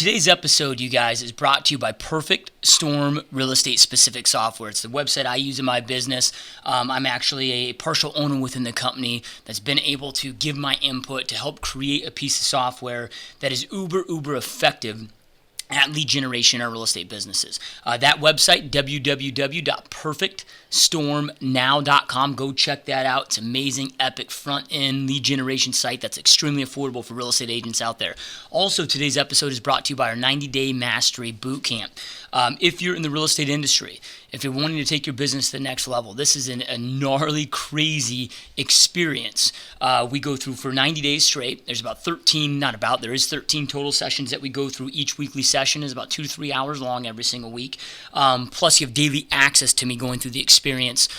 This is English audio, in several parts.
Today's episode, you guys, is brought to you by Perfect Storm Real Estate Specific Software. It's the website I use in my business. I'm actually a partial owner within the company that's been able to give my input to help create a piece of software that is uber effective at lead generation in our real estate businesses. That website, www.perfectstormnow.com. Go check that out. It's amazing, epic front-end lead generation site that's extremely affordable for real estate agents out there. Also, today's episode is brought to you by our 90-day mastery bootcamp. If you're in the real estate industry, if you're wanting to take your business to the next level, this is a gnarly, crazy experience. We go through for 90 days straight. There's there is 13 total sessions that we go through. Each weekly session is about 2 to 3 hours long every single week. Plus, you have daily access to me going through the experience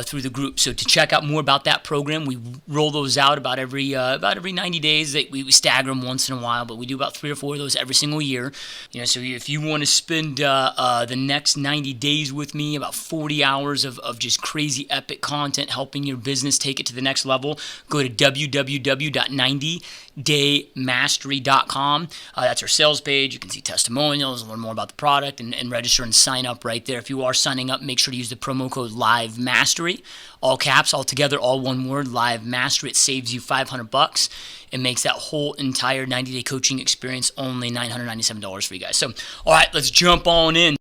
through the group. So to check out more about that program, we roll those out about every 90 days. We stagger them once in a while, but we do about 3 or 4 of those every single year. So if you want to spend the next 90 days with me, about 40 hours of just crazy epic content helping your business take it to the next level, go to www.90daymastery.com. That's our sales page. You can see testimonials, learn more about the product, and register and sign up right there. If you are signing up, make sure to use the promo code LiveMastery, all caps, all together, all one word, LiveMastery. It saves you $500. It makes that whole entire 90-day coaching experience only $997 for you guys. So, all right, let's jump on in.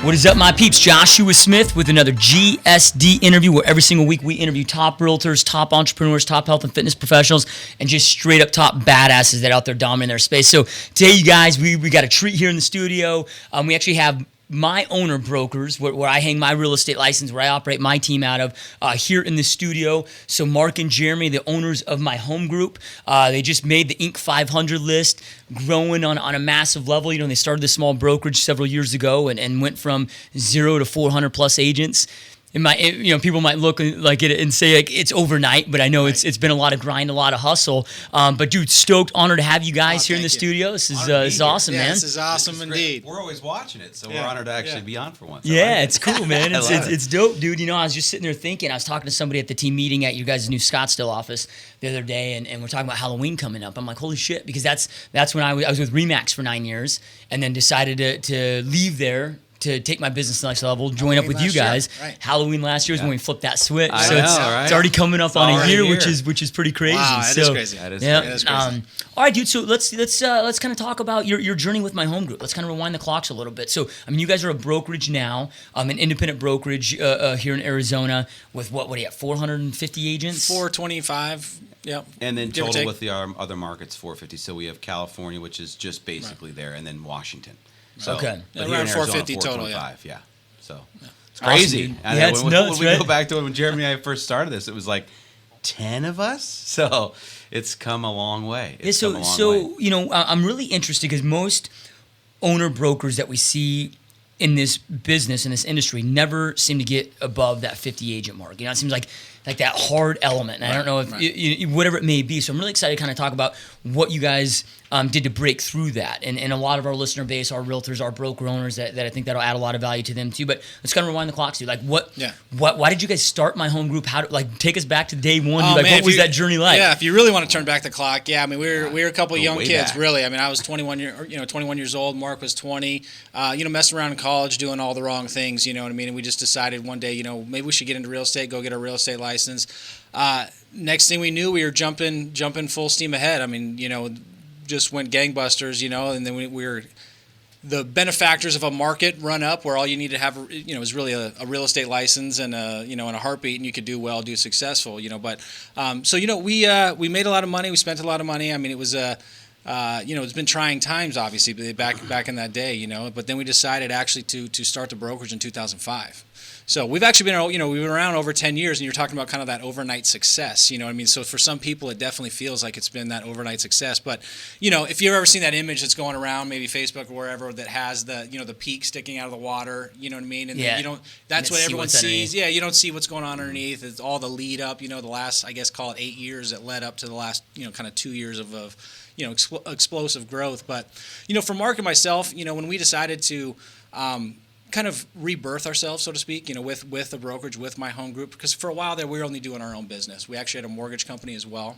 What is up, my peeps? Joshua Smith with another GSD interview, where every single week we interview top realtors, top entrepreneurs, top health and fitness professionals, and just straight up top badasses that are out there dominating their space. So today, you guys, we got a treat here in the studio. We actually have my owner brokers, where I hang my real estate license, where I operate my team out of, here in the studio. So Mark and Jeremy, the owners of my home group, they just made the Inc. 500 list, growing on a massive level. They started this small brokerage several years ago and went from 0 to 400 plus agents. People might look like it and say like it's overnight, but I know it's been a lot of grind, a lot of hustle. But dude, stoked, honored to have you guys here in the studio. This is awesome, man. This is awesome indeed. We're always watching it, so we're honored to actually be on for once. Yeah, it's cool, man. It's dope, dude. I was just sitting there thinking. I was talking to somebody at the team meeting at you guys' new Scottsdale office the other day, and we're talking about Halloween coming up. I'm like, holy shit, because that's when I was with Remax for 9 years, and then decided to leave there to take my business to the next level, join up with you guys. Right. Halloween last year is when we flipped that switch. It's already coming up on a year, which is pretty crazy. Wow, that is crazy. That is crazy. All right, dude. So let's kind of talk about your journey with my home group. Let's kind of rewind the clocks a little bit. So you guys are a brokerage now, an independent brokerage here in Arizona with what do you have? 450 agents. 425. Yep. And then total with the other markets, 450. So we have California, which is just basically there, and then Washington. So, okay. But around here in 450 Arizona, total, yeah. So it's crazy. Awesome, yeah, it's nuts, when we go back to when Jeremy and I first started this, it was like 10 of us. So it's come a long way. I'm really interested because most owner brokers that we see in this business, in this industry, never seem to get above that 50 agent mark. It seems like that hard element. And I don't know if whatever it may be. So I'm really excited to kind of talk about what you guys did to break through that. And a lot of our listener base, our realtors, our broker owners, that I think that'll add a lot of value to them too. But let's kind of rewind the clock, dude. Why did you guys start my home group? Take us back to day one. What was that journey like? Yeah, if you really want to turn back the clock, we were a couple of young kids, back. Really. I was 21 years old. Mark was 20. Messing around in college, doing all the wrong things. You know what I mean? And we just decided one day, maybe we should get into real estate, go get a real estate license. Next thing we knew, we were jumping full steam ahead. Just went gangbusters, and then we were the benefactors of a market run up where all you need to have, is really a real estate license and and a heartbeat, and you could do well, do successful, But we made a lot of money. We spent a lot of money. It was it's been trying times, obviously, back in that day, But then we decided actually to start the brokerage in 2005. So we've actually been, we've been around over 10 years, and you're talking about kind of that overnight success, So for some people, it definitely feels like it's been that overnight success. But, if you've ever seen that image that's going around, maybe Facebook or wherever, that has the, the peak sticking out of the water, you know what I mean? And that's what everyone sees. Underneath. Yeah, you don't see what's going on underneath. It's all the lead up, the last, I guess, call it 8 years that led up to the last, kind of 2 years of explosive growth. But, for Mark and myself, when we decided to kind of rebirth ourselves, so to speak, with the brokerage, with my home group, because for a while there we were only doing our own business. We actually had a mortgage company as well.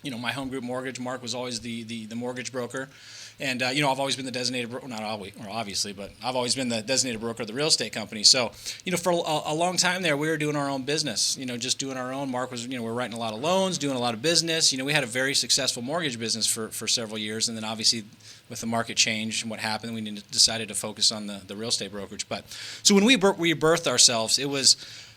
My home group mortgage, Mark was always the mortgage broker. And, I've always been the designated broker, not always, or obviously, but I've always been the designated broker of the real estate company. So, for a long time there, we were doing our own business, just doing our own. Mark was, we were writing a lot of loans, doing a lot of business. We had a very successful mortgage business for several years. And then obviously with the market change and what happened, we decided to focus on the real estate brokerage. But so when we birthed ourselves, it was,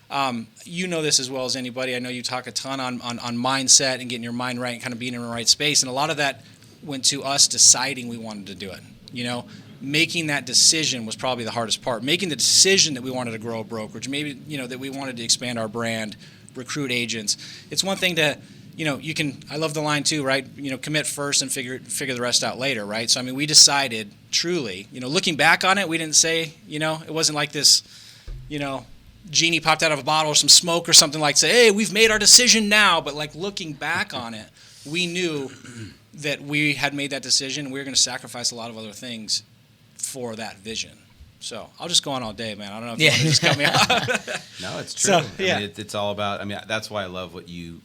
this as well as anybody. I know you talk a ton on mindset and getting your mind right and kind of being in the right space. And a lot of that went to us deciding we wanted to do it. Making that decision was probably the hardest part. Making the decision that we wanted to grow a brokerage, maybe, that we wanted to expand our brand, recruit agents. It's one thing to, I love the line too, right? Commit first and figure the rest out later, right? So, we decided truly, looking back on it, we didn't say, it wasn't like this, genie popped out of a bottle or some smoke or something like say, hey, we've made our decision now. But like looking back on it, we knew that we had made that decision and we were going to sacrifice a lot of other things for that vision. So I'll just go on all day, man. I don't know if you want to just cut me off. No, it's true. So, yeah. It's all about, that's why I love what you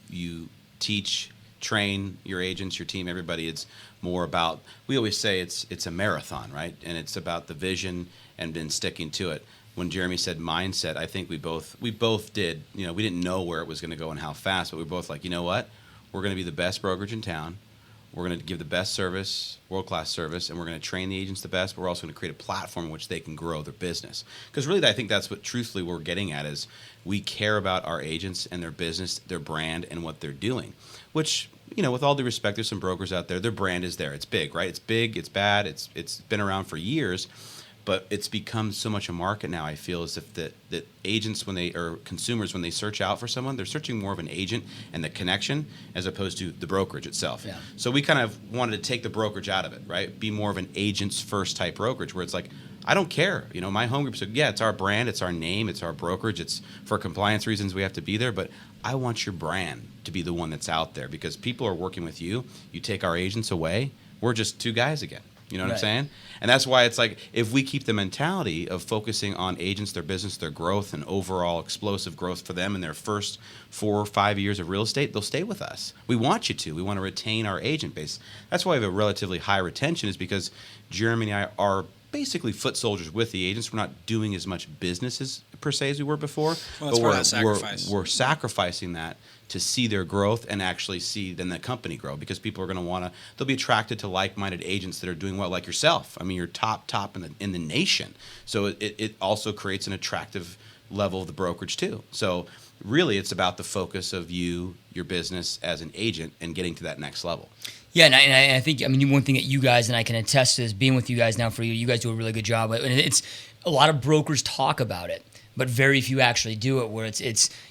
teach, train your agents, your team, everybody. It's more about, we always say it's a marathon, right? And it's about the vision and then sticking to it. When Jereme said mindset, I think we both did, we didn't know where it was going to go and how fast, but we were both like, you know what? We're going to be the best brokerage in town. We're going to give the best service, world-class service, and we're going to train the agents the best, but we're also going to create a platform in which they can grow their business. Because really, I think that's what truthfully we're getting at is we care about our agents and their business, their brand, and what they're doing. Which, with all due respect, there's some brokers out there, their brand is there. It's big, right? It's big, it's bad, it's been around for years. But it's become so much a market now, I feel, as if that agents, or consumers, when they search out for someone, they're searching more of an agent and the connection as opposed to the brokerage itself. Yeah. So we kind of wanted to take the brokerage out of it, right? Be more of an agents first type brokerage where it's like, I don't care. My home group said, yeah, it's our brand, it's our name, it's our brokerage, it's for compliance reasons we have to be there, but I want your brand to be the one that's out there because people are working with you. You take our agents away, we're just two guys again. You know what I'm saying? And that's why it's like if we keep the mentality of focusing on agents, their business, their growth, and overall explosive growth for them in their first 4 or 5 years of real estate, they'll stay with us. We want you to. We want to retain our agent base. That's why we have a relatively high retention is because Jereme and I are basically foot soldiers with the agents. We're not doing as much business as per se as we were before. Well, that's we're sacrificing that to see their growth and actually see then the company grow because people are going to they'll be attracted to like-minded agents that are doing well like yourself. You're top in the nation. So it also creates an attractive level of the brokerage too. So really it's about the focus of your business as an agent and getting to that next level. Yeah, and I think, one thing that you guys, and I can attest to is being with you guys now for you guys do a really good job. And it's a lot of brokers talk about it, but very few actually do it where it's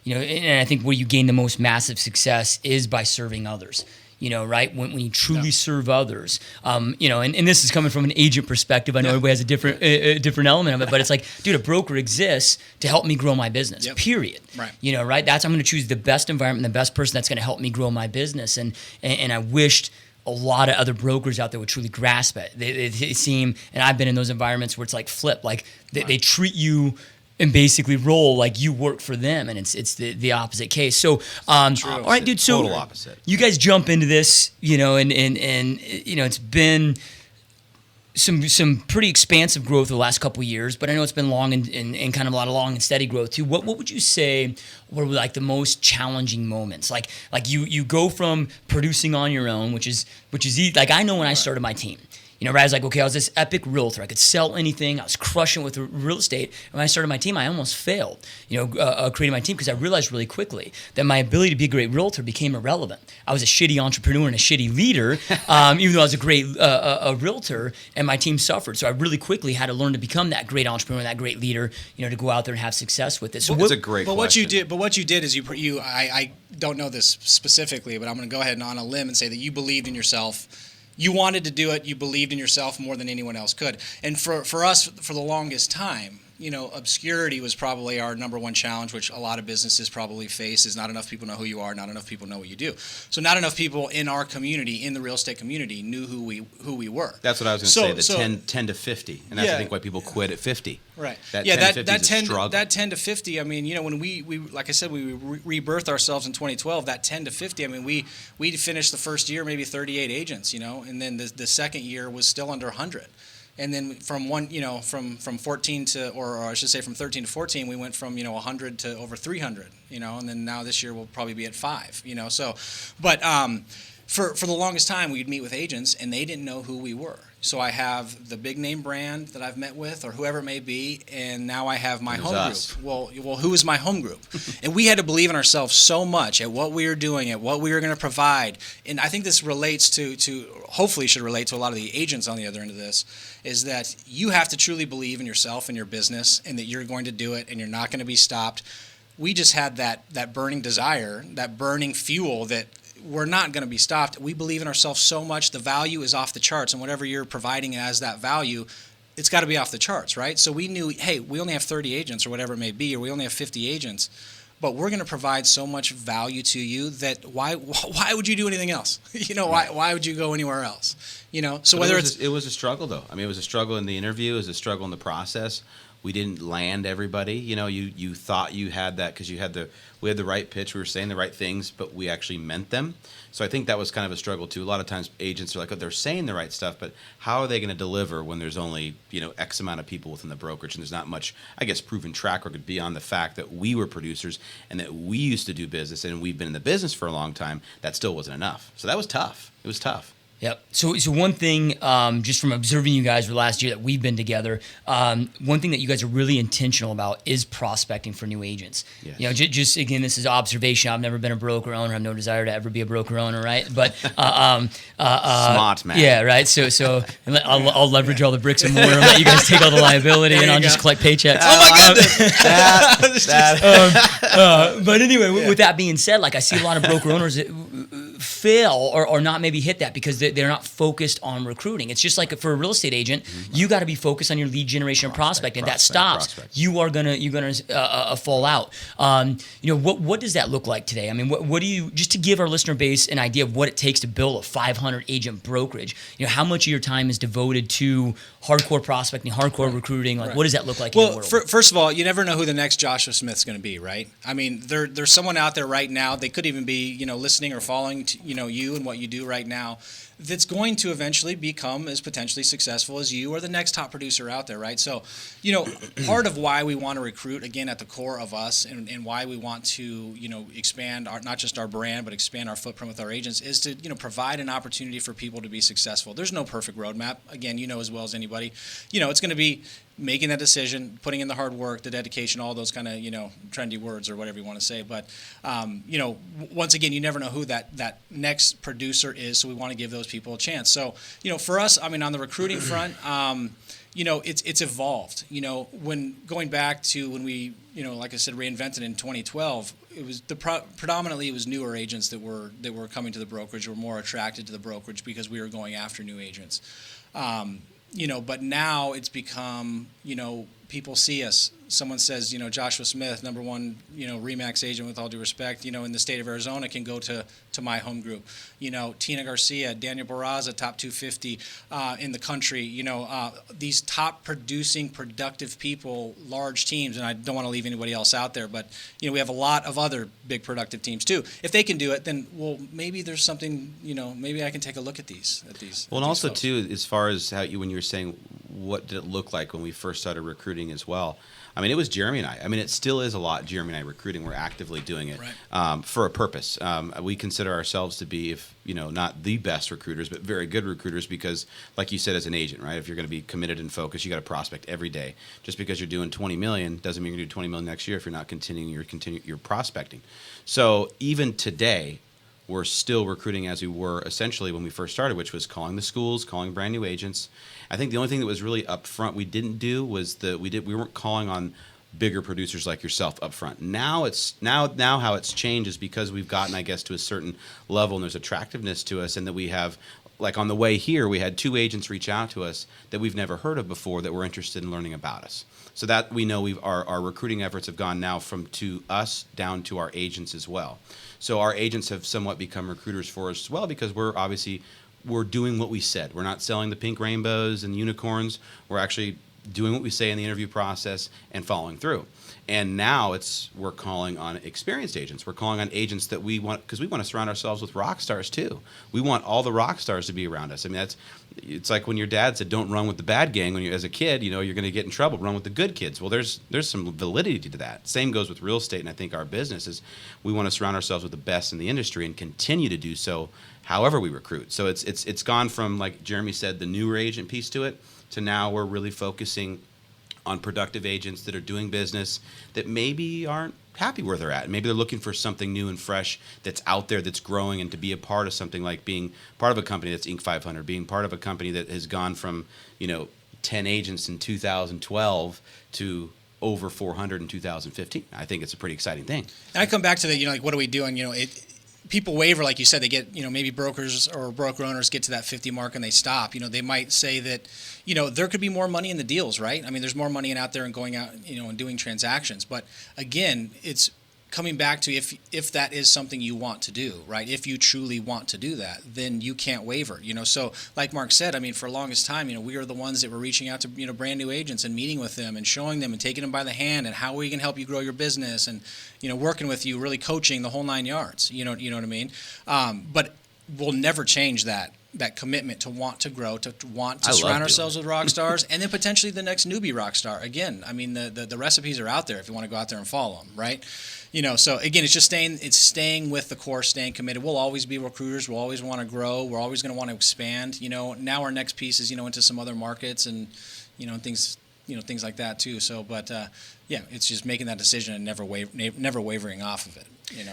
and I think where you gain the most massive success is by serving others. Right? When you truly serve others, and this is coming from an agent perspective. I know everybody has a different element of it, but it's like, dude, a broker exists to help me grow my business, period. Right. Right? I'm going to choose the best environment, the best person that's going to help me grow my business. And I wished a lot of other brokers out there would truly grasp it. They seem, and I've been in those environments where it's like flip, like they treat you and basically roll like you work for them, and it's the opposite case. So, all right, dude. So total opposite. You guys jump into this, and it's been some pretty expansive growth the last couple of years, but I know it's been long and kind of a lot of long and steady growth too. What would you say were like the most challenging moments? Like you go from producing on your own, which is easy. Like I know when I started my team. I was like, okay, I was this epic realtor. I could sell anything. I was crushing with real estate. And when I started my team, I almost failed, creating my team because I realized really quickly that my ability to be a great realtor became irrelevant. I was a shitty entrepreneur and a shitty leader, even though I was a great a realtor, and my team suffered. So I really quickly had to learn to become that great entrepreneur, that great leader, to go out there and have success with it. So that's a great question. What you did is I don't know this specifically, but I'm going to go ahead and on a limb and say that you believed in yourself. You wanted to do it. You believed in yourself more than anyone else could. And for us, for the longest time, obscurity was probably our number one challenge, which a lot of businesses probably face, is not enough people know who you are, not enough people know what you do. So not enough people in our community, in the real estate community, knew who we were. That's what I was going to say, the 10 to 50. And that's, I think, why people quit at 50. Right. That 10 to 50, I mean, when we like I said, we rebirthed ourselves in 2012, that 10 to 50, I mean, we finished the first year maybe 38 agents, and then the second year was still under 100. And then from 14 to, or I should say from 13 to 14, we went from 100 to over 300, and then now this year we'll probably be at 5, so, but for the longest time we'd meet with agents and they didn't know who we were. So I have the big name brand that I've met with, or whoever it may be, and now I have my home group. Well, who is my home group? And we had to believe in ourselves so much at what we were doing, at what we were going to provide. And I think this relates to hopefully should relate to a lot of the agents on the other end of this, is that you have to truly believe in yourself and your business, and that you're going to do it, and you're not going to be stopped. We just had that burning desire, that burning fuel that we're not going to be stopped. We believe in ourselves so much. The value is off the charts, and whatever you're providing as that value, it's got to be off the charts, right? So we knew, hey, we only have 30 agents or whatever it may be, or we only have 50 agents, but we're going to provide so much value to you that why would you do anything else? Why would you go anywhere else? So but whether it was a struggle, though. I mean, it was a struggle in the interview. It was a struggle in the process. We didn't land everybody. You thought you had that because we had the right pitch. We were saying the right things, but we actually meant them. So I think that was kind of a struggle too. A lot of times agents are like, oh, they're saying the right stuff, but how are they going to deliver when there's only X amount of people within the brokerage and there's not much, I guess, proven track record beyond the fact that we were producers and that we used to do business and we've been in the business for a long time. That still wasn't enough. So that was tough. It was tough. Yep. So one thing, just from observing you guys for the last year that we've been together, one thing that you guys are really intentional about is prospecting for new agents. Yes. Just again, this is observation. I've never been a broker owner. I have no desire to ever be a broker owner, right? But smart man. Yeah, right. So I'll leverage all the bricks and mortar and let you guys take all the liability, and I'll just collect paychecks. Oh my goodness! But anyway, with that being said, like I see a lot of broker owners that fail or not maybe hit that because they're not focused on recruiting. It's just like for a real estate agent, you got to be focused on your lead generation and prospecting. If that stops, you're gonna fall out. What does that look like today? I mean, what do you, just to give our listener base an idea of what it takes to build a 500 agent brokerage? How much of your time is devoted to hardcore prospecting, hardcore recruiting? Like, what does that look like in the world? First of all, you never know who the next Joshua Smith's going to be, right? I mean, there's someone out there right now. They could even be, listening or following, you and what you do right now, that's going to eventually become as potentially successful as you or the next top producer out there, right? So, part of why we want to recruit, again, at the core of us and why we want to, expand not just our brand, but expand our footprint with our agents is to, provide an opportunity for people to be successful. There's no perfect roadmap. Again, as well as anybody, it's going to be making that decision, putting in the hard work, the dedication, all those kind of, trendy words or whatever you want to say. But, once again, you never know who that next producer is. So we want to give those people a chance. So, for us, I mean, on the recruiting front, it's evolved. When going back to when we, like I said, reinvented in 2012, it was predominantly it was newer agents that were coming to the brokerage, were more attracted to the brokerage because we were going after new agents. But now it's become, people see us. Someone says, Joshua Smith, number one, RE/MAX agent with all due respect, in the state of Arizona can go to my home group. Tina Garcia, Daniel Barraza, top 250 in the country. These top producing, productive people, large teams, and I don't want to leave anybody else out there, but, we have a lot of other big productive teams too. If they can do it, then, maybe there's something, maybe I can take a look at these. Well, and also folks. Too, as far as how when you were saying, what did it look like when we first started recruiting as well? I mean, it was Jereme and I. I mean, it still is a lot Jereme and I recruiting. We're actively doing it for a purpose. We consider ourselves to be, not the best recruiters, but very good recruiters because, like you said, as an agent, right? If you're going to be committed and focused, you got to prospect every day. Just because you're doing 20 million doesn't mean you're going to do 20 million next year if you're not continuing your prospecting. So even today, we're still recruiting as we were essentially when we first started, which was calling the schools, calling brand new agents. I think the only thing that was really up front we didn't do was we weren't calling on bigger producers like yourself up front. Now how it's changed is because we've gotten, I guess, to a certain level and there's attractiveness to us and that we have like on the way here, we had 2 agents reach out to us that we've never heard of before that were interested in learning about us. So that we know our recruiting efforts have gone now from to us down to our agents as well. So our agents have somewhat become recruiters for us as well, because we're doing what we said. We're not selling the pink rainbows and unicorns. We're actually doing what we say in the interview process and following through. And now we're calling on experienced agents. We're calling on agents that we want, because we want to surround ourselves with rock stars too. We want all the rock stars to be around us. I mean, it's like when your dad said, "Don't run with the bad gang." When as a kid, you're going to get in trouble. Run with the good kids. Well, there's some validity to that. Same goes with real estate, and I think our business is we want to surround ourselves with the best in the industry and continue to do so. However we recruit. So it's gone from, like Jereme said, the newer agent piece to it, to now we're really focusing on productive agents that are doing business that maybe aren't happy where they're at. Maybe they're looking for something new and fresh that's out there, that's growing, and to be a part of something like being part of a company that's Inc. 500, being part of a company that has gone from 10 agents in 2012 to over 400 in 2015. I think it's a pretty exciting thing. And I come back to the, like, what are we doing? People waver, like you said. They get, maybe brokers or broker owners get to that 50 mark and they stop. They might say that, there could be more money in the deals, right? I mean, there's more money out there and going out, and doing transactions. But again, it's coming back to if that is something you want to do, right? If you truly want to do that, then you can't waver. So like Mark said, I mean, for the longest time, we are the ones that were reaching out to, brand new agents and meeting with them and showing them and taking them by the hand and how we can help you grow your business and, working with you, really coaching the whole 9 yards. You know what I mean? But we'll never change that commitment to want to grow, to want to surround ourselves with rock stars, and then potentially the next newbie rock star. Again, I mean, the recipes are out there if you want to go out there and follow them, right? So again, it's just staying with the course, staying committed. We'll always be recruiters. We'll always want to grow. We're always going to want to expand. Now our next piece is, into some other markets and, things like that too. So, but it's just making that decision and never wavering off of it.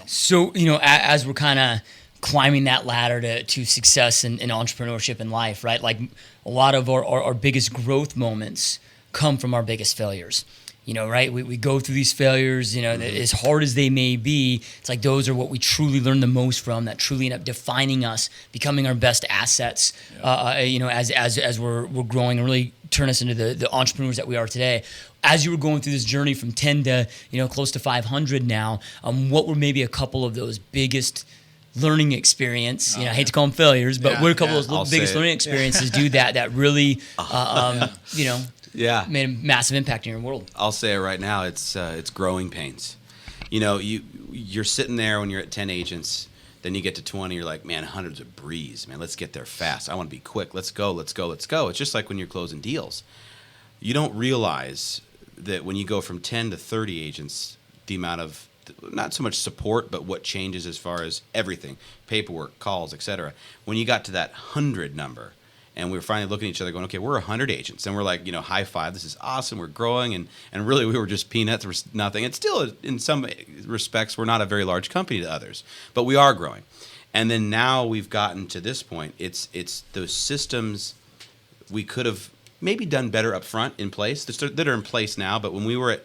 So, as we're kind of climbing that ladder to success in entrepreneurship in life, right? Like a lot of our biggest growth moments come from our biggest failures. Right? We go through these failures, as hard as they may be. It's like those are what we truly learn the most from, that truly end up defining us, becoming our best assets, as we're growing and really turn us into the entrepreneurs that we are today. As you were going through this journey from 10 to, close to 500 now, what were maybe a couple of those biggest learning experience? I hate to call them failures, but what are a couple of those biggest learning experiences that really, made a massive impact in your world? I'll say it right now. It's growing pains. You're sitting there when you're at 10 agents. Then you get to 20. You're like, man, 100's a breeze. Man, let's get there fast. I want to be quick. Let's go. It's just like when you're closing deals. You don't realize that when you go from 10 to 30 agents, the amount of not so much support, but what changes as far as everything, paperwork, calls, etc. When you got to that 100 number, and we were finally looking at each other going, okay, we're 100 agents. And we're like, high five, this is awesome, we're growing. And really, we were just peanuts, there was nothing. And still, in some respects, we're not a very large company to others, but we are growing. And then now we've gotten to this point. It's those systems we could have maybe done better up front in place, that are in place now. But when we were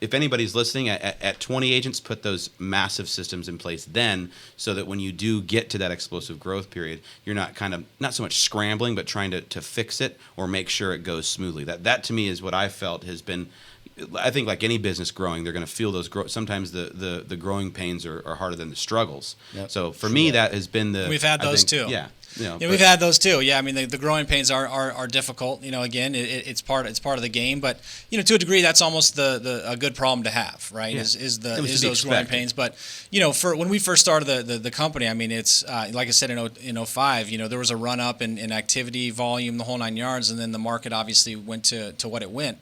if anybody's listening, at 20 agents, put those massive systems in place then, so that when you do get to that explosive growth period, you're not so much scrambling, but trying to fix it or make sure it goes smoothly. That to me is what I felt has been. I think like any business growing, they're going to feel those sometimes the growing pains are harder than the struggles. Yep. So for me, that has been we've had those too. Yeah. We've had those too. Yeah, I mean the growing pains are difficult. Again, it's part of the game. But to a degree, that's almost a good problem to have, right? Yeah. Is those growing pains. But for when we first started the company, I mean it's like I said in 05, there was a run up in activity volume, the whole 9 yards, and then the market obviously went to what it went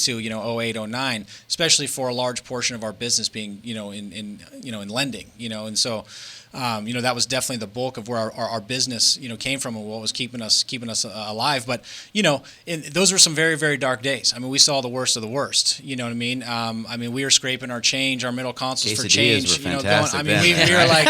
to 08, 09, especially for a large portion of our business being in lending, and so. That was definitely the bulk of where our business, came from and what was keeping us alive. But, those were some very, very dark days. I mean, we saw the worst of the worst. You know what I mean? We were scraping our middle consoles for change. Were fantastic, we were like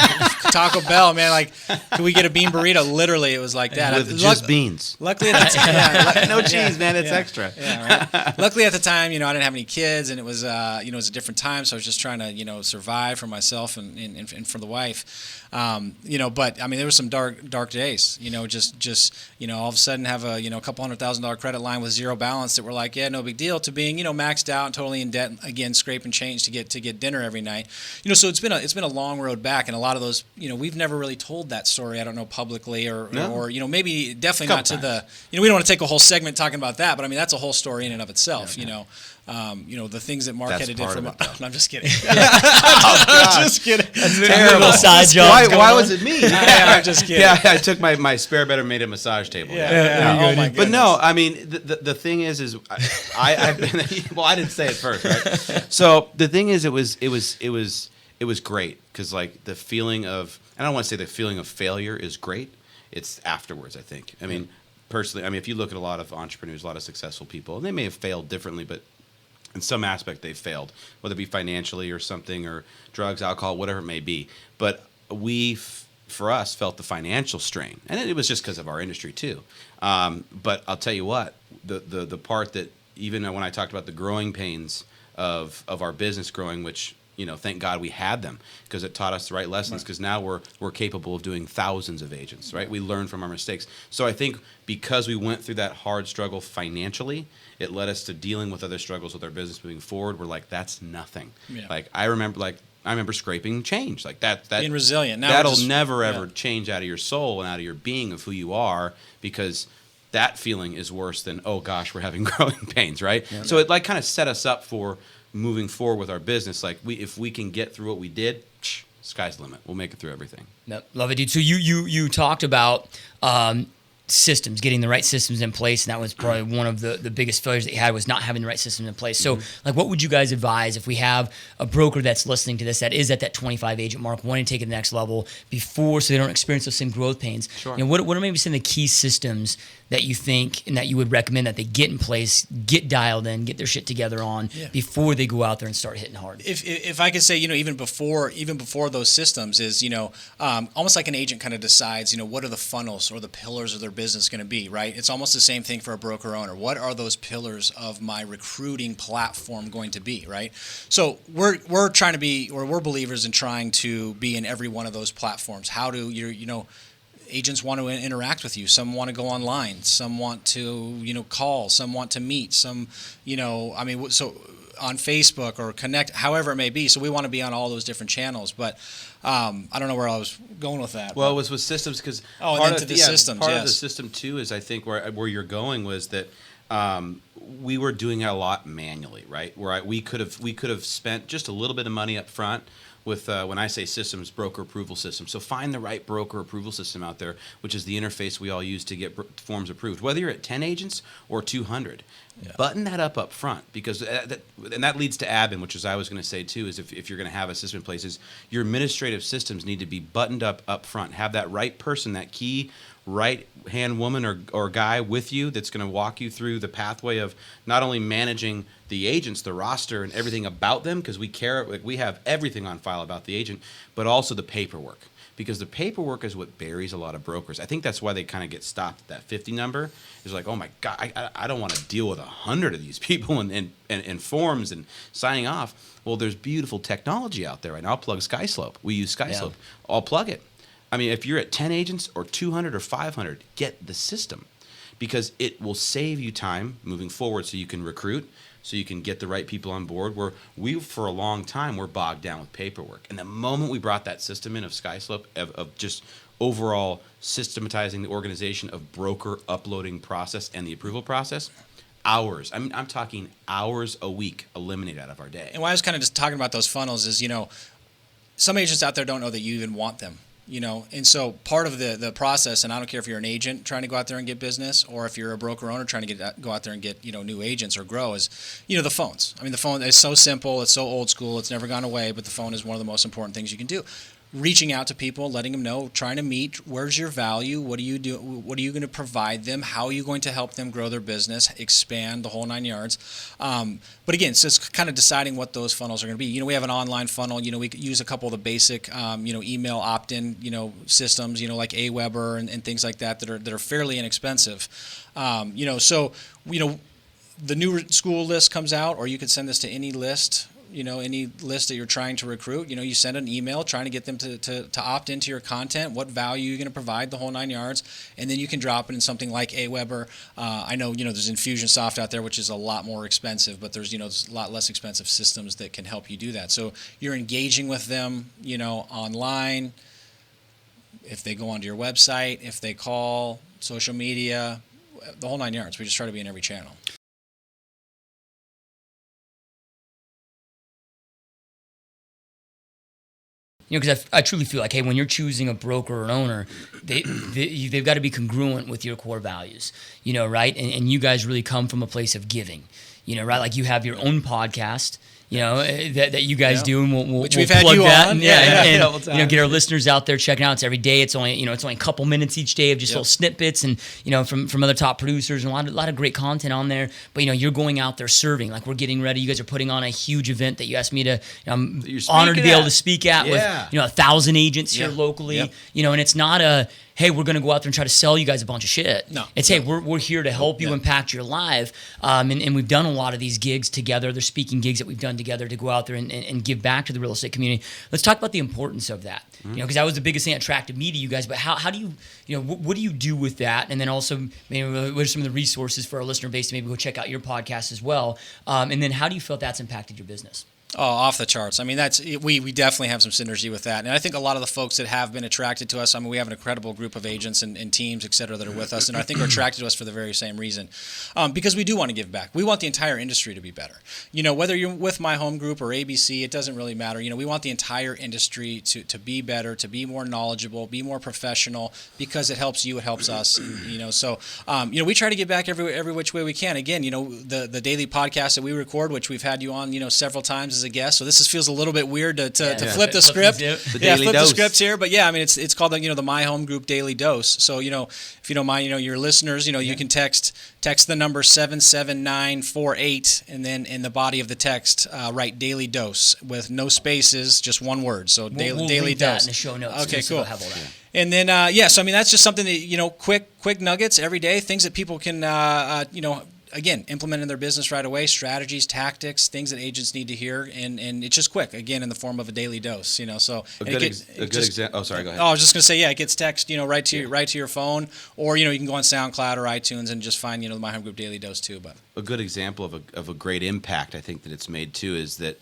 Taco Bell, man. Like, could we get a bean burrito? Literally, it was like that. With just beans. Luckily, at the time, no cheese, man. It's extra. Yeah, right. Luckily, at the time, I didn't have any kids, and it was, it was a different time. So I was just trying to, survive for myself and for the wife. But there was some dark dark days. Just all of a sudden have a couple $100,000 credit line with zero balance that we're like, yeah, no big deal, to being maxed out and totally in debt, again scraping change to get dinner every night. So it's been a long road back, and a lot of those we've never really told that story. I don't know, publicly or maybe definitely not to the we don't want to take a whole segment talking about that, but I mean that's a whole story in and of itself. The things that Mark had to do from. I'm just kidding. I'm just kidding. That's terrible side job. Why was it me? I'm just kidding. Yeah, I took my spare bed and made a massage table. Yeah. Oh my goodness. But no, I mean the thing is I've been well, I didn't say it first, right? So the thing is, it was great because like the feeling of, I don't want to say the feeling of failure is great. It's afterwards, I think. I mean, personally, if you look at a lot of entrepreneurs, a lot of successful people, they may have failed differently, but in some aspect they've failed, whether it be financially or something, or drugs, alcohol, whatever it may be. But for us, felt the financial strain, and it was just because of our industry too. But I'll tell you what, the part that, even when I talked about the growing pains of our business growing, which thank God we had them, because it taught us the right lessons, because now we're capable of doing thousands of agents, right? We learn from our mistakes. So I think because we went through that hard struggle financially, it led us to dealing with other struggles with our business moving forward. We're like, that's nothing. Yeah. Like I remember scraping change, like that being resilient. Now that'll never ever change out of your soul and out of your being of who you are, because that feeling is worse than, oh gosh, we're having growing pains, right? Yeah. So it like kind of set us up for moving forward with our business. Like if we can get through what we did, sky's the limit. We'll make it through everything. Yep. Love it, dude. So you talked about systems, getting the right systems in place, and that was probably one of the biggest failures that you had, was not having the right systems in place. So like, what would you guys advise if we have a broker that's listening to this that is at that 25 agent mark, wanting to take it to the next level before, so they don't experience those same growth pains? Sure. What are maybe some of the key systems that you think and that you would recommend that they get in place, get dialed in, get their shit together on before they go out there and start hitting hard? If I could say, even before those systems is, almost like an agent kind of decides, what are the funnels or the pillars of their business going to be, right? It's almost the same thing for a broker owner. What are those pillars of my recruiting platform going to be, right? So we're trying to be, or we're believers in trying to be in every one of those platforms. How do agents want to interact with you? Some want to go online. Some want to, call. Some want to meet. Some, so on Facebook or connect, however it may be. So we want to be on all those different channels. But I don't know where I was going with that. Well, it was with systems, because part of the system too is, I think, where you're going was that we were doing it a lot manually, right? Where we could have spent just a little bit of money up front with, when I say systems, broker approval system. So find the right broker approval system out there, which is the interface we all use to get forms approved. Whether you're at 10 agents or 200, button that up front, because that leads to admin, which is I was going to say too, is if you're going to have a system in place, is your administrative systems need to be buttoned up front. Have that right person, that key right-hand woman or guy with you that's going to walk you through the pathway of not only managing the agents, the roster, and everything about them, because we have everything on file about the agent, but also the paperwork. Because the paperwork is what buries a lot of brokers. I think that's why they kind of get stopped at that 50 number. It's like, oh my God, I don't want to deal with 100 of these people and forms and signing off. Well, there's beautiful technology out there right now. I'll plug SkySlope. We use SkySlope. Yeah. I'll plug it. If you're at 10 agents or 200 or 500, get the system, because it will save you time moving forward, so you can recruit, so you can get the right people on board. Where we, for a long time, were bogged down with paperwork. And the moment we brought that system in of SkySlope, of just overall systematizing the organization of broker uploading process and the approval process, hours. I'm talking hours a week eliminated out of our day. And why I was kind of just talking about those funnels is, some agents out there don't know that you even want them. And so part of the process, and I don't care if you're an agent trying to go out there and get business, or if you're a broker owner trying to go out there and get new agents or grow, is the phones. The phone is so simple, it's so old school, it's never gone away, but the phone is one of the most important things you can do. Reaching out to people, letting them know, trying to meet, where's your value, what do you do, what are you going to provide them, how are you going to help them grow their business, expand, the whole 9 yards. But again, so it's kind of deciding what those funnels are going to be. We have an online funnel. We could use a couple of the basic email opt-in systems, like Aweber and things like that are fairly inexpensive. So the new school list comes out, or you could send this to any list any list that you're trying to recruit. You send an email trying to get them to opt into your content, what value you're going to provide, the whole 9 yards, and then you can drop it in something like Aweber. I know, there's Infusionsoft out there, which is a lot more expensive, but there's, there's a lot less expensive systems that can help you do that. So you're engaging with them, online. If they go onto your website, if they call, social media, the whole 9 yards. We just try to be in every channel. Because I truly feel like, hey, when you're choosing a broker or an owner, they've got to be congruent with your core values, right? And you guys really come from a place of giving, right? Like you have your own podcast, that you guys do, and we'll which we've had plug you that, on. And get our listeners out there checking out. It's every day. It's only a couple minutes each day of just little snippets, and from other top producers, and a lot of great content on there. But you're going out there serving. Like we're getting ready. You guys are putting on a huge event that you asked me to. I'm honored to be able to speak at with 1,000 agents here locally. And it's not a, hey, we're going to go out there and try to sell you guys a bunch of shit. No. It's, hey, we're here to help you impact your life. And we've done a lot of these gigs together. They're speaking gigs that we've done together to go out there and give back to the real estate community. Let's talk about the importance of that. Because that was the biggest thing that attracted me to you guys. But how do you, what do you do with that? And then also, maybe what are some of the resources for our listener base to maybe go check out your podcast as well? And then how do you feel that's impacted your business? Oh, off the charts. I mean, we definitely have some synergy with that. And I think a lot of the folks that have been attracted to us, I mean, we have an incredible group of agents and teams, et cetera, that are with us, and I think are attracted to us for the very same reason. Because we do want to give back. We want the entire industry to be better. Whether you're with My Home Group or ABC, it doesn't really matter. We want the entire industry to be better, to be more knowledgeable, be more professional, because it helps you, it helps us. So we try to give back every which way we can. Again, the daily podcast that we record, which we've had you on, several times as a guest, so this feels a little bit weird to flip the script. Flip the scripts here, but I mean it's called the My Home Group Daily Dose. So if you don't mind, your listeners, you can text the number 77948, and then in the body of the text write Daily Dose with no spaces, just one word. So we'll Daily link Dose that in the show notes. Okay, so cool. We'll have all that. And then so I mean that's just something that quick nuggets every day, things that people can again, implement in their business right away, strategies, tactics, things that agents need to hear, and it's just quick, again, in the form of a daily dose, so. A good example. Oh, sorry, go ahead. Oh, I was just going to say, it gets text, right to your phone, or, you can go on SoundCloud or iTunes and just find, the My Home Group Daily Dose too. But a good example of a great impact, I think, that it's made too, is that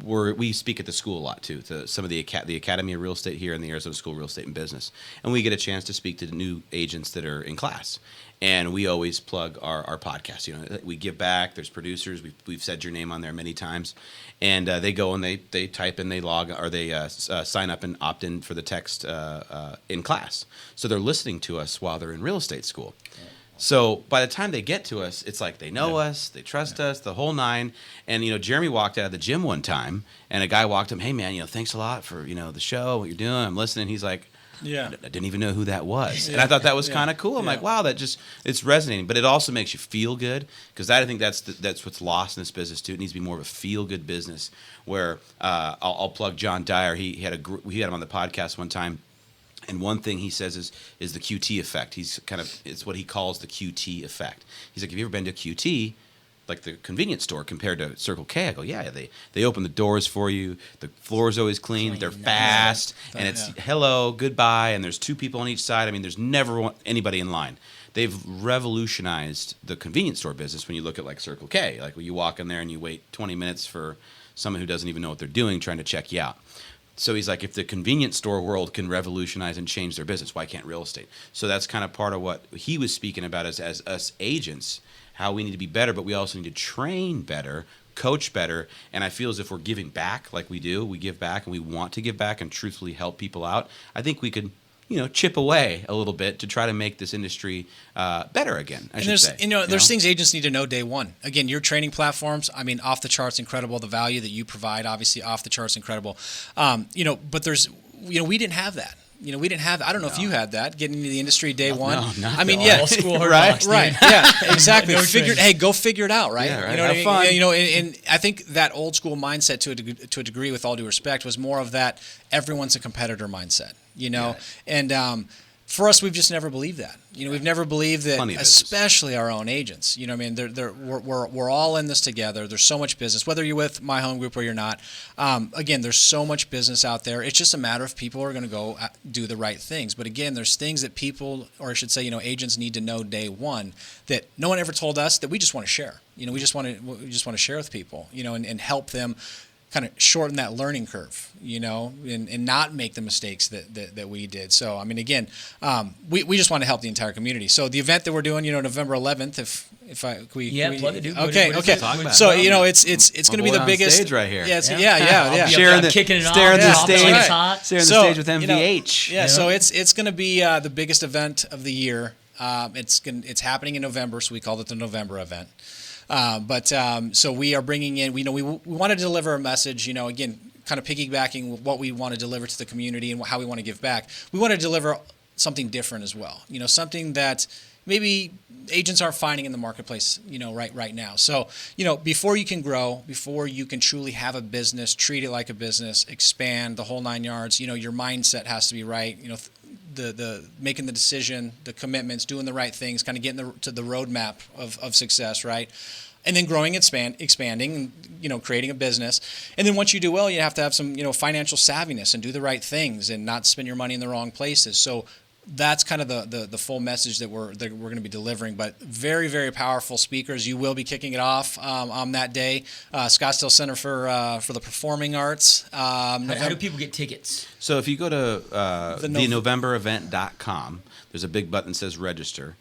we speak at the school a lot too, to some of the Academy of Real Estate here in the Arizona School of Real Estate and Business, and we get a chance to speak to the new agents that are in class. And we always plug our podcast. We give back. There's producers. We've said your name on there many times, and they go and they type in, they log, or they sign up and opt in for the text in class. So they're listening to us while they're in real estate school. So by the time they get to us, it's like they know us, they trust us, the whole nine. And Jereme walked out of the gym one time, and a guy walked him, hey man, thanks a lot for the show, what you're doing. I'm listening. He's like, I didn't even know who that was. And I thought that was kind of cool. I'm like, wow, it's resonating. But it also makes you feel good, because I think that's what's lost in this business too. It needs to be more of a feel-good business where I'll plug John Dyer. We had him on the podcast one time. And one thing he says is the QT effect. It's what he calls the QT effect. He's like, have you ever been to QT? Like the convenience store compared to Circle K? I go, yeah, they open the doors for you. The floor is always clean. They're fast. And it's hello, goodbye. And there's two people on each side. I mean, there's never anybody in line. They've revolutionized the convenience store business when you look at like Circle K. Like when you walk in there and you wait 20 minutes for someone who doesn't even know what they're doing trying to check you out. So he's like, if the convenience store world can revolutionize and change their business, why can't real estate? So that's kind of part of what he was speaking about as us agents, how we need to be better, but we also need to train better, coach better. And I feel as if we're giving back like we do. We give back and we want to give back and truthfully help people out. I think we could, chip away a little bit to try to make this industry better again, I should say. There's things agents need to know day one. Again, your training platforms, I mean, off the charts incredible. The value that you provide, obviously, off the charts incredible. But there's, we didn't have that. We didn't have. I don't know if you had that getting into the industry day one. No, I mean, yeah, school right, yeah, exactly. No Go figure it out, right? Yeah, right. You know Have what I fun. mean? And I think that old school mindset, to a degree, with all due respect, was more of that everyone's a competitor mindset. And For us, we've just never believed that. We've never believed that, especially our own agents. We're all in this together. There's so much business, whether you're with my home group or you're not. Again, there's so much business out there. It's just a matter of people are going to go do the right things. But again, there's things that people, or I should say, agents need to know day one that no one ever told us that we just want to share. We just want to share with people, and help them kind of shorten that learning curve, and not make the mistakes that we did. So, I mean, again, we just want to help the entire community. So the event that we're doing, November 11th, plug it, dude. Okay. So, it's going to be the biggest stage right here. Yeah. Sharing the kicking it off. Sharing the stage. Sharing the stage with MVH. So it's going to be the biggest event of the year. It's happening in November, so we called it the November event. So we are bringing in, we want to deliver a message, again, kind of piggybacking what we want to deliver to the community and how we want to give back. We want to deliver something different as well, something that maybe agents aren't finding in the marketplace, right now. So, before you can grow, before you can truly have a business, treat it like a business, expand the whole 9 yards, your mindset has to be right, the making the decision, the commitments, doing the right things, kind of getting to the roadmap of success, right? And then growing, expanding, and, creating a business. And then once you do well, you have to have some, financial savviness and do the right things and not spend your money in the wrong places. So that's kind of the full message that we're going to be delivering. But very, very powerful speakers. You will be kicking it off on that day. Scottsdale Center for the Performing Arts. How do people get tickets? So if you go to thenovemberevent.com, there's a big button that says register.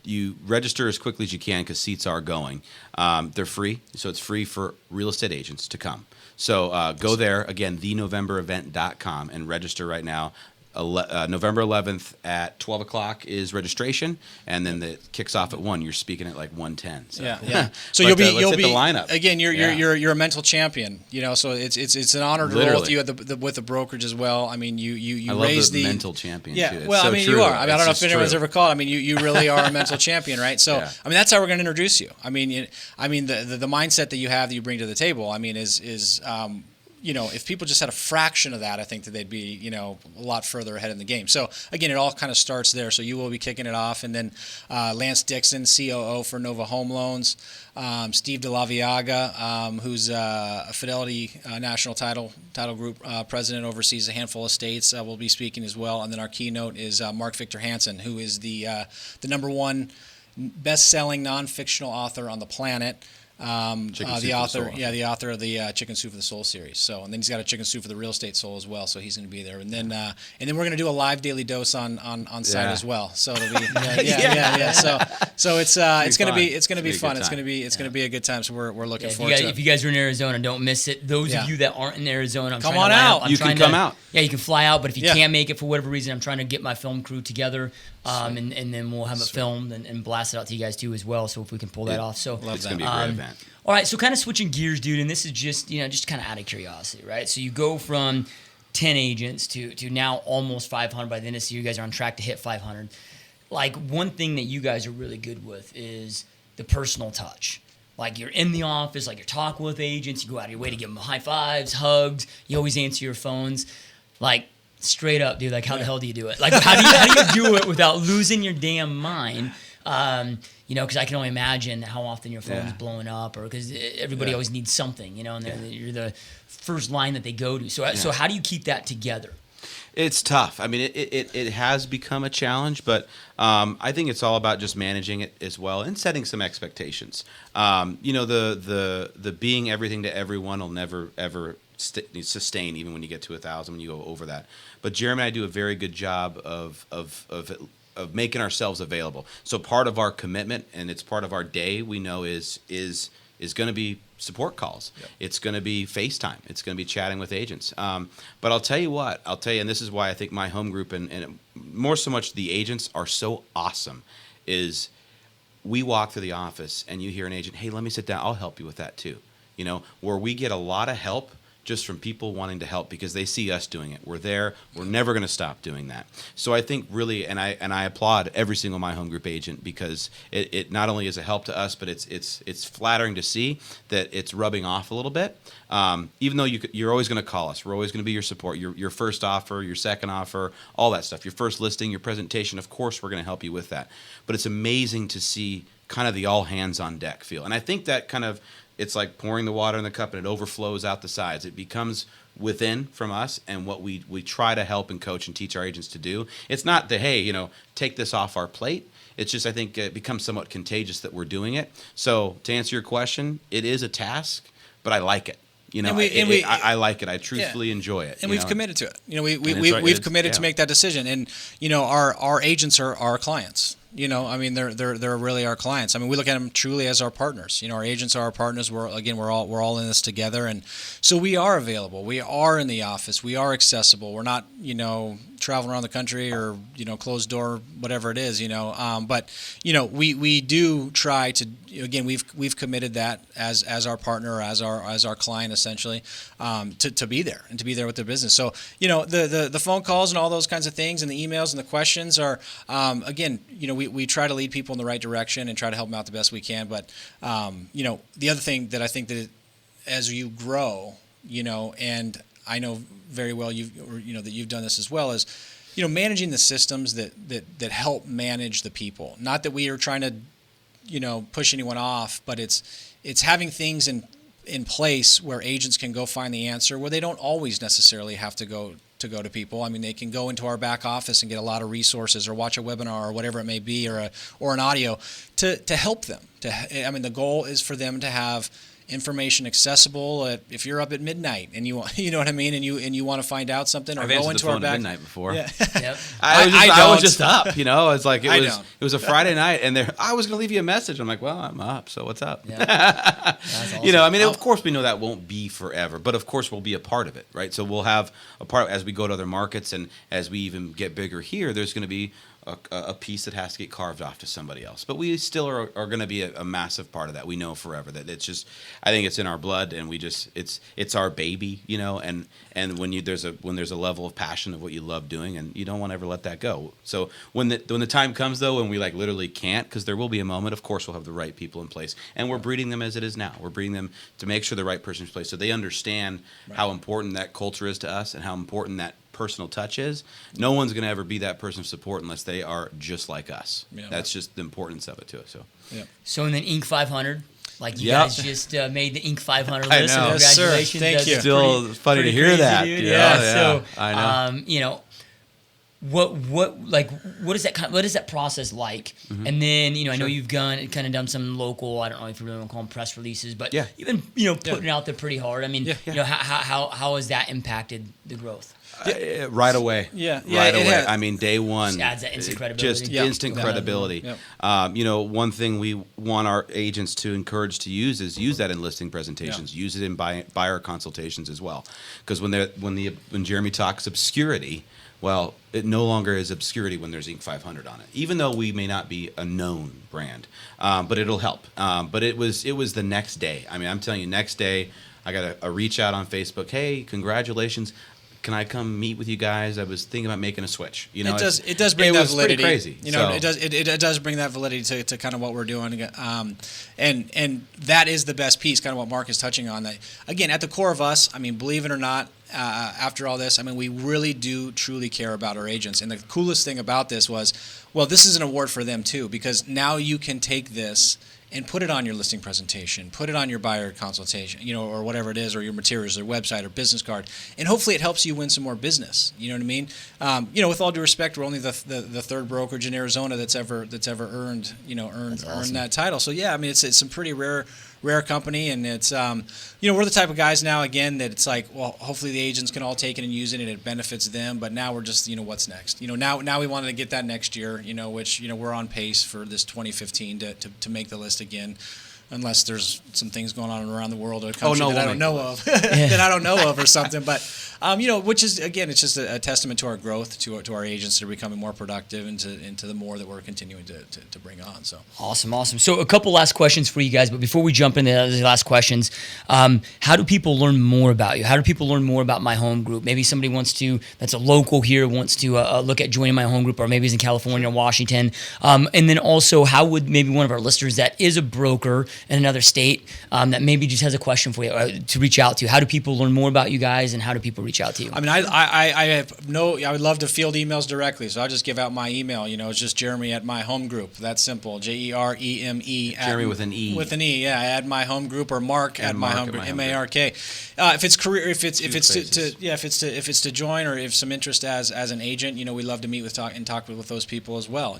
You register as quickly as you can because seats are going. They're free, so it's free for real estate agents to come. So go there, again, thenovemberevent.com, and register right now. November 11th at 12 o'clock is registration, and then it kicks off at 1. You're speaking at like 1:10. So. Yeah. So you'll be the lineup. Again, you're a mental champion. So it's an honor to roll with you with the brokerage as well. I mean, you I raise love the mental champion. Yeah. Too. Well, so I mean, true. you are. I mean, I don't know if It's anyone's true. ever called. I mean, you really are a mental champion, right? So I mean, that's how we're going to introduce you. I mean, the mindset that you have that you bring to the table. I mean, is if people just had a fraction of that, I think that they'd be, a lot further ahead in the game. So, again, it all kind of starts there. So you will be kicking it off. And then Lance Dixon, COO for Nova Home Loans. Steve DeLaviaga, who's a Fidelity National Title Group president, oversees a handful of states, will be speaking as well. And then our keynote is Mark Victor Hansen, who is the number one best-selling non-fictional author on the planet. The author of the Chicken Soup for the Soul series. So, and then he's got a Chicken Soup for the Real Estate Soul as well. So he's going to be there. And then we're going to do a live daily dose on site as well. So it'll be So it's going to be fun. It's going to be a good time. So we're looking forward to it. If you guys are in Arizona, don't miss it. Those of you that aren't in Arizona, come on out. You can come out. Yeah, you can fly out. But if you can't make it for whatever reason, I'm trying to get my film crew together. And then we'll have it filmed and blast it out to you guys too as well. So if we can pull that off, so it's gonna be a great event. All right, so kind of switching gears, dude, and this is just kind of out of curiosity, right? So you go from 10 agents to now almost 500 by the end of this year. You guys are on track to hit 500. Like, one thing that you guys are really good with is the personal touch. Like, you're in the office, like you're talking with agents, you go out of your way to give them high fives, hugs, you always answer your phones. Like, straight up, dude, like, how the hell do you do it? Like, how do you do it without losing your damn mind? Because I can only imagine how often your phone's blowing up, or because everybody always needs something, and you're the first line that they go to. So how do you keep that together? It's tough. I mean, it has become a challenge, but I think it's all about just managing it as well and setting some expectations. The being everything to everyone will never ever sustain, even when you get to 1,000, when you go over that. But Jereme and I do a very good job of making ourselves available. So part of our commitment, and it's part of our day, we know is going to be support calls. Yep. It's going to be FaceTime. It's going to be chatting with agents. But I'll tell you, and this is why I think my home group and more so much the agents are so awesome, is we walk through the office and you hear an agent, hey, let me sit down. I'll help you with that too. Where we get a lot of help just from people wanting to help because they see us doing it. We're there. We're never going to stop doing that. So I think really, and I applaud every single My Home Group agent because it not only is a help to us, but it's flattering to see that it's rubbing off a little bit. Even though you're always going to call us, we're always going to be your support. Your first offer, your second offer, all that stuff. Your first listing, your presentation. Of course, we're going to help you with that. But it's amazing to see kind of the all hands on deck feel, and I think that kind of. It's like pouring the water in the cup and it overflows out the sides. It becomes within from us and what we try to help and coach and teach our agents to do. It's not the, hey, take this off our plate. It's just I think it becomes somewhat contagious that we're doing it. So to answer your question, it is a task, but I like it. I like it. I truthfully enjoy it. And we've committed to it. We've committed to make that decision. And, our agents are our clients. They're really our clients. We look at them truly as our partners. Our agents are our partners. We're all in this together, and so we are available. We are in the office. We are accessible. We're not, traveling around the country or closed door, whatever it is. But we do try to. Again, we've committed that as our partner, as our client, essentially, to be there and to be there with their business. So the phone calls and all those kinds of things, and the emails and the questions are again, we try to lead people in the right direction and try to help them out the best we can. But the other thing that I think that as you grow, and I know very well that you've done this as well, is managing the systems that help manage the people. Not that we are trying to push anyone off, but it's having things in place where agents can go find the answer, where they don't always necessarily have to go to people. They can go into our back office and get a lot of resources or watch a webinar or whatever it may be, or an audio to help them. The goal is for them to have information accessible if you're up at midnight and you want, and you want to find out something, or I've go into our back at midnight before. Yeah. Yep. I was just up, It's like it was a Friday night, and I was going to leave you a message. I'm like, well, I'm up, so what's up? Yeah. That's awesome. Of course we know that won't be forever, but of course we'll be a part of it, right? So we'll have a part as we go to other markets, and as we even get bigger here, there's going to be a piece that has to get carved off to somebody else. But we still are going to be a massive part of that. We know forever that it's just, I think it's in our blood, and it's our baby, and when there's a level of passion of what you love doing, and you don't want to ever let that go. So when the time comes though, when we literally can't, because there will be a moment, of course we'll have the right people in place, and we're breeding them as it is now. We're breeding them to make sure the right person's in place, so they understand how important that culture is to us and how important that personal touch is. No one's going to ever be that person of support unless they are just like us. Yeah. That's just the importance of it to us. So in the Inc. 500, you guys just made the Inc. 500 list. I know. Yes, Congratulations. sir. Thank you. Still funny to hear that. Dude. Yeah. So I know. What is that process like? Mm-hmm. And then I know you've kind of done some local, I don't know if you really want to call them press releases, but you've been putting it out there pretty hard. How has that impacted the growth? Right away. Right away. Day one. Just adds that instant credibility. Instant credibility. One thing we want our agents to encourage to use that in listing presentations. Use it in buyer consultations as well. Because when Jereme talks obscurity, well, it no longer is obscurity when there's Inc. 500 on it, even though we may not be a known brand, but it'll help. But it was the next day. I'm telling you, next day I got a reach out on Facebook. Hey, congratulations. Can I come meet with you guys? I was thinking about making a switch. It does bring that validity. Crazy. It does bring that validity to kind of what we're doing. And that is the best piece, kind of what Mark is touching on. That again, at the core of us, believe it or not, after all this, we really do truly care about our agents. And the coolest thing about this was, this is an award for them too, because now you can take this and put it on your listing presentation, put it on your buyer consultation, or whatever it is, or your materials, or website, or business card, and hopefully it helps you win some more business. You know what I mean? With all due respect, we're only the third brokerage in Arizona that's ever earned that title. So it's some pretty rare company, and it's we're the type of guys now, again, that it's like, hopefully the agents can all take it and use it and it benefits them, but now we're just what's next. Now we wanted to get that next year, which we're on pace for this 2015 to make the list again, unless there's some things going on around the world or country that I don't know of that I don't know of or something. But Which is, again, it's just a testament to our growth, to our agents that are becoming more productive, and to the more that we're continuing to bring on. So awesome. So a couple last questions for you guys, but before we jump into the last questions, how do people learn more about you? How do people learn more about My Home Group? Maybe somebody that's a local here, wants to look at joining My Home Group, or maybe he's in California or Washington. And then also, how would maybe one of our listeners that is a broker in another state that maybe just has a question for you to reach out to? How do people learn more about you guys, and how do people reach out to you? I mean, I would love to field emails directly, so I'll just give out my email. It's just Jereme at My Home Group. That's simple. Jereme. Jereme with an E. With an E, yeah. At My Home Group, or Mark at My Home Group. MARK. If it's career, if it's to join, or if some interest as an agent, we love to meet with talk with those people as well.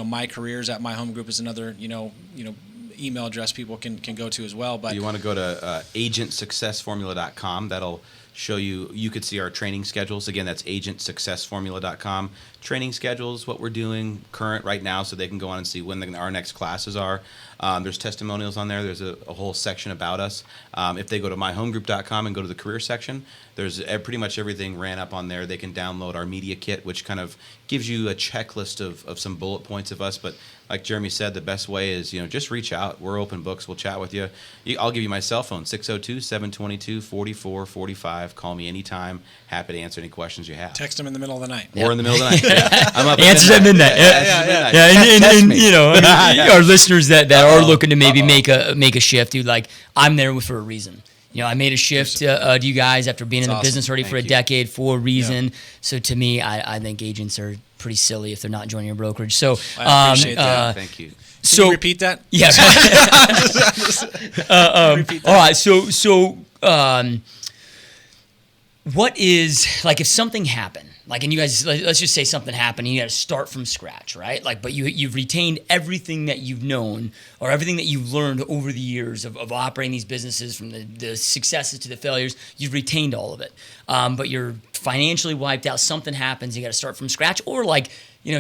My careers at My Home Group is another email address people can go to as well. But you want to go to agentsuccessformula.com. That'll show you could see our training schedules. Again, that's agentsuccessformula.com. Training schedules, what we're doing current right now, so they can go on and see when our next classes are. There's testimonials on there. There's a whole section about us. If they go to myhomegroup.com and go to the career section, there's pretty much everything ran up on there. They can download our media kit, which kind of gives you a checklist of some bullet points of us. But like Jereme said, the best way is, just reach out. We're open books. We'll chat with you. I'll give you my cell phone, 602-722-4445. Call me anytime. Happy to answer any questions you have. Text them in the middle of the night. Or in the middle of the night. Yeah. I'm up Answers at midnight. Our listeners that are looking to maybe make a shift, dude, like, I'm there for a reason. I made a shift to you guys after being in the business already for a decade for a reason. Yeah. So to me, I think agents are pretty silly if they're not joining your brokerage. So I appreciate that. Thank you. Can you repeat that? Yeah. All right. So what is, like, if something happened, like, and you guys, let's just say something happened, and you got to start from scratch, right? Like, but you've retained everything that you've known, or everything that you've learned over the years of operating these businesses, from the successes to the failures. You've retained all of it, but you're financially wiped out. Something happens, you got to start from scratch, or like,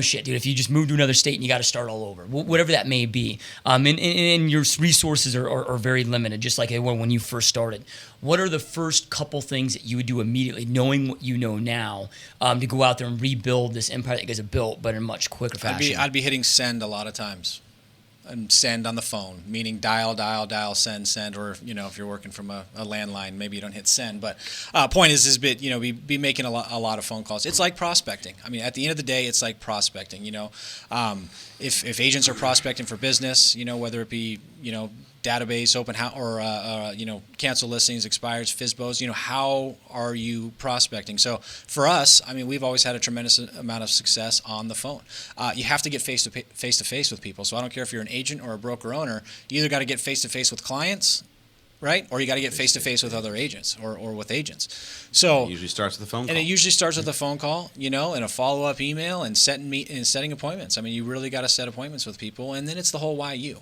shit, dude, if you just move to another state and you got to start all over, whatever that may be. And your resources are very limited, just like they were when you first started. What are the first couple things that you would do immediately, knowing what you know now, to go out there and rebuild this empire that you guys have built, but in a much quicker fashion? I'd be hitting send a lot of times. And send on the phone, meaning dial, send, or if you're working from a landline, maybe you don't hit send. But point is be making a lot of phone calls. It's like prospecting. I mean, at the end of the day, it's like prospecting. If agents are prospecting for business, whether it be database, open house, or cancel listings, expires, FSBOs. How are you prospecting? So for us, I mean, we've always had a tremendous amount of success on the phone. You have to get face to face with people. So I don't care if you're an agent or a broker owner. You either got to get face to face with clients, right? Or you got to get face to face with other agents or with agents. So it usually starts with a phone call. And it usually starts with a phone call, and a follow-up email, and setting appointments. I mean, you really got to set appointments with people, and then it's the whole why you.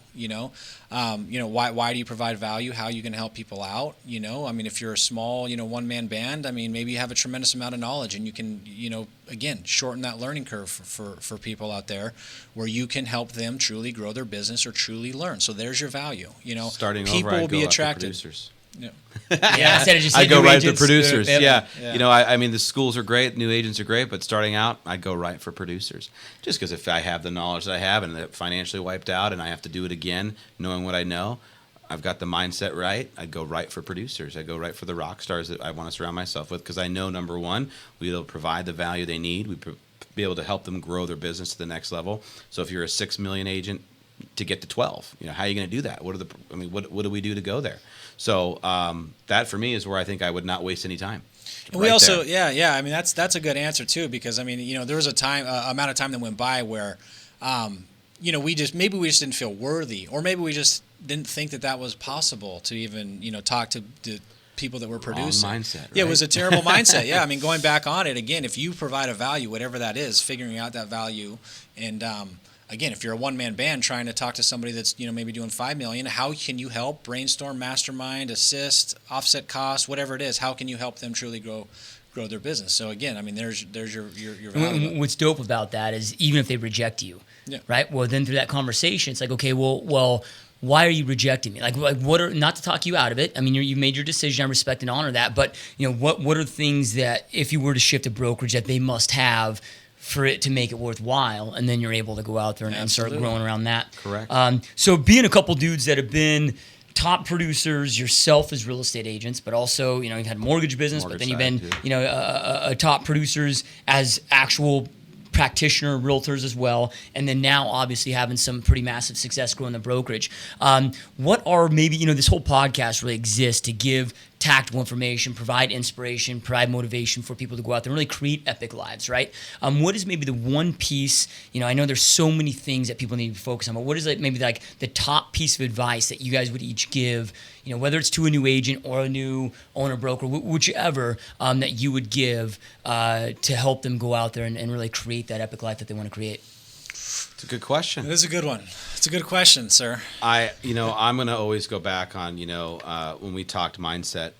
Why do you provide value? How you can help people out? I mean, if you're a small, one-man band, I mean, maybe you have a tremendous amount of knowledge, and you can, again, shorten that learning curve for people out there, where you can help them truly grow their business or truly learn. So there's your value. Starting people over, will be attracted. Producers. Yeah. Instead of just I go right to agents, producers. I mean, the schools are great, new agents are great, but starting out, I go right for producers. Just because if I have the knowledge that I have and that financially wiped out, and I have to do it again, knowing what I know, I've got the mindset right. I go right for producers. I go right for the rock stars that I want to surround myself with, because I know, number one, we'll provide the value they need. We'll be able to help them grow their business to the next level. So if you're a 6 million agent, to get to 12, how are you going to do that? What do we do to go there? So that for me is where I think I would not waste any time. And we also, I mean, that's a good answer too, because I mean, there was amount of time that went by where, we just didn't feel worthy, or maybe we just didn't think that was possible to even, talk to people that were producing. Wrong mindset, right? Yeah, it was a terrible mindset. Yeah, I mean, going back on it again, if you provide a value, whatever that is, figuring out that value, and again, if you're a one-man band trying to talk to somebody that's maybe doing $5 million, how can you help brainstorm, mastermind, assist, offset costs, whatever it is? How can you help them truly grow their business? So again, I mean, there's your value. What's dope about that is, even if they reject you, right? Well, then through that conversation, it's like, okay, well, why are you rejecting me? Like what are, not to talk you out of it. I mean, you made your decision. I respect and honor that. But, what are things that if you were to shift a brokerage that they must have for it to make it worthwhile, and then you're able to go out there and start growing around that. Correct. So being a couple dudes that have been top producers yourself as real estate agents, but also, you've had a mortgage business, but then you've been, a top producers as actual practitioner realtors as well, and then now obviously having some pretty massive success growing the brokerage. What are maybe, this whole podcast really exists to give tactical information, provide inspiration, provide motivation for people to go out there and really create epic lives, right? What is maybe the one piece, I know there's so many things that people need to focus on, but what is maybe like the top piece of advice that you guys would each give, whether it's to a new agent or a new owner broker, whichever, that you would give to help them go out there and really create that epic life that they want to create? It's a good question. It is a good one. It's a good question, sir. I'm going to always go back on, when we talked mindset,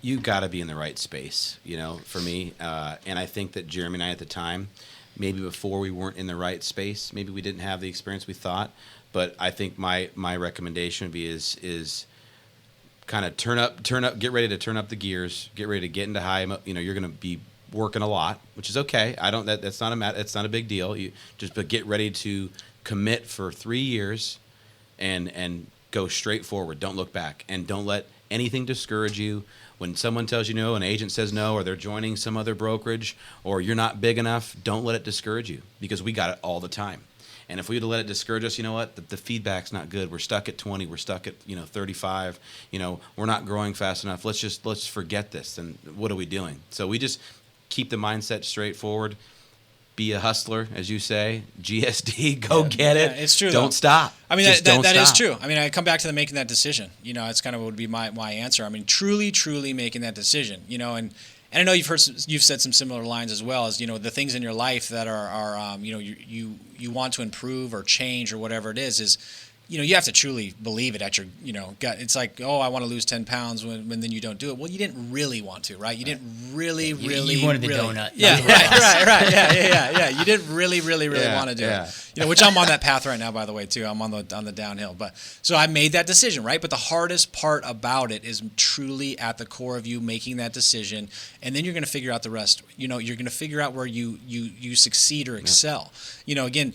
you got to be in the right space, for me. And I think that Jereme and I at the time, maybe before we weren't in the right space, maybe we didn't have the experience we thought. But I think my recommendation would be is kind of turn up, get ready to turn up the gears, get ready to get into high, you're going to be working a lot, which is okay. That's not a big deal. But get ready to commit for 3 years and go straight forward. Don't look back, and don't let anything discourage you. When someone tells you no, an agent says no, or they're joining some other brokerage, or you're not big enough, don't let it discourage you, because we got it all the time. And if we had to let it discourage us, you know what? The feedback's not good. We're stuck at 20. We're stuck at 35. We're not growing fast enough. Let's forget this. And what are we doing? So we just keep the mindset straightforward. Be a hustler, as you say. GSD, go get it. Yeah, it's true. Don't stop. I mean, that is true. I mean, I come back to making that decision. It's kind of what would be my answer. I mean, truly making that decision. And I know you've said some similar lines as well, as the things in your life that are you want to improve or change or whatever it is you have to truly believe it at your gut. It's like, oh, I want to lose 10 pounds when then you don't do it. Well, you didn't really want to, right? You didn't really you wanted the donut. Yeah, right. Yeah. You didn't really want to do it. Which I'm on that path right now, by the way, too. I'm on the downhill. But so I made that decision, right? But the hardest part about it is truly at the core of you making that decision, and then you're going to figure out the rest. You're going to figure out where you succeed or excel. Again,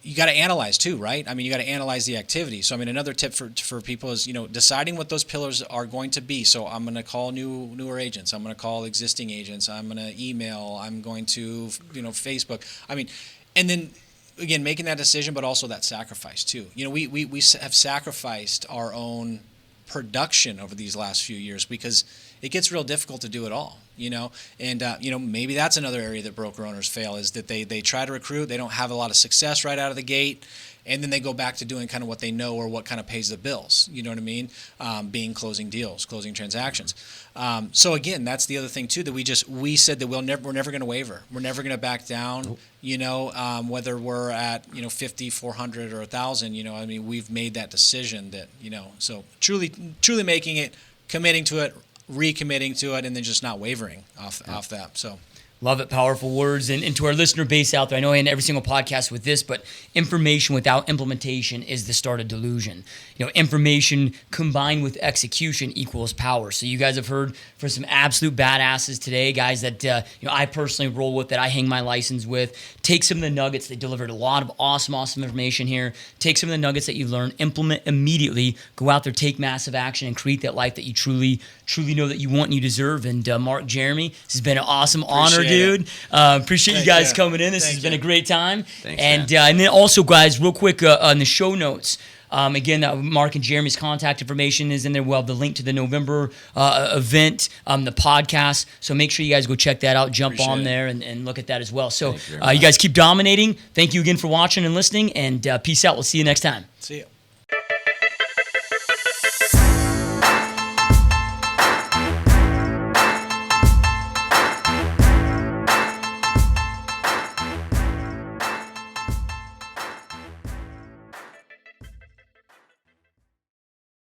you got to analyze too, right? I mean, you got to analyze the activity. So, I mean, another tip for people is, deciding what those pillars are going to be. So I'm going to call newer agents. I'm going to call existing agents. I'm going to email. I'm going to, Facebook. I mean, and then, again, making that decision, but also that sacrifice too. We have sacrificed our own production over these last few years because it gets real difficult to do it all. And maybe that's another area that broker owners fail, is that they try to recruit, they don't have a lot of success right out of the gate, and then they go back to doing kind of what they know or what kind of pays the bills. You know what I mean? Being closing deals, closing transactions. So again, that's the other thing too, that we said that we're never going to waver. We're never going to back down. Nope. Whether we're at 50, 400, or 1,000. I mean, we've made that decision that so truly making it, committing to it, recommitting to it, and then just not wavering off that. So love it. Powerful words. And to our listener base out there, I know I end every single podcast with this, but information without implementation is the start of delusion. Information combined with execution equals power. So you guys have heard from some absolute badasses today, guys that I personally roll with, that I hang my license with. Take some of the nuggets. They delivered a lot of awesome information here. Take some of the nuggets that you've learned, implement immediately, go out there, take massive action, and create that life that you truly know that you want and you deserve. And Mark, Jereme, this has been an awesome honor, dude. Appreciate you guys coming in. This has been a great time. Thanks, and then also, guys, real quick on the show notes. Again, Mark and Jereme's contact information is in there. We'll have the link to the November event, the podcast. So make sure you guys go check that out. Jump on there and look at that as well. So you guys keep dominating. Thank you again for watching and listening. And peace out. We'll see you next time. See you.